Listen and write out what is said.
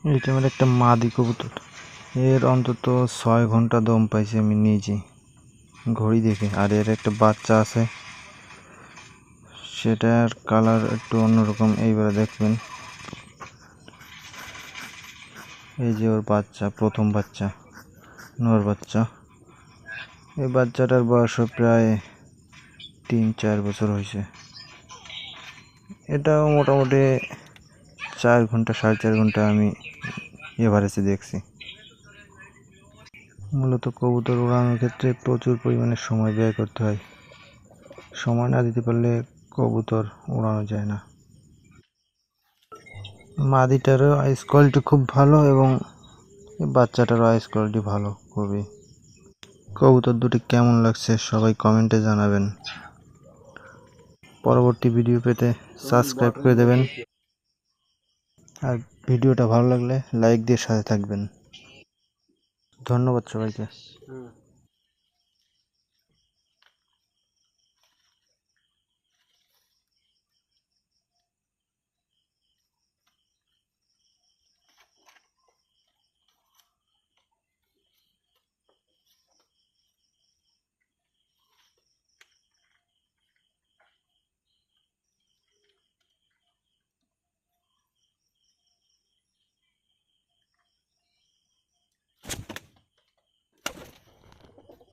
এটা আমার একটা মাদি কবুতর। এর অন্তত 6 ঘন্টা দম পাইছি আমি নিজে ঘড়ি দেখে। আর এর একটা বাচ্চা আছে, সেটার কালার একটু অন্যরকম। এইবারে দেখবেন, এই যে ওর বাচ্চা, প্রথম বাচ্চা, নর বাচ্চা। এই বাচ্চাটার বয়স প্রায় 3-4 বছর হয়েছে। এটাও মোটামুটি 4 ঘন্টা 4.5 ঘন্টা আমি এভারেজে দেখছি। মূলত কবুতর উড়ানোর ক্ষেত্রে প্রচুর পরিমাণে সময় ব্যয় করতে হয়। সময় না দিতে পারলে কবুতর উড়ানো যায় না। মাদিটারও আইস কোয়ালিটি খুব ভালো এবং বাচ্চাটারও আইস কোয়ালিটি ভালো খুবই। কবুতর দুটি কেমন লাগছে সবাই কমেন্টে জানাবেন। পরবর্তী ভিডিও পেতে সাবস্ক্রাইব করে দেবেন, আর ভিডিওটা ভালো লাগলে লাইক দিয়ে সাথে থাকবেন। ধন্যবাদ সবাইকে।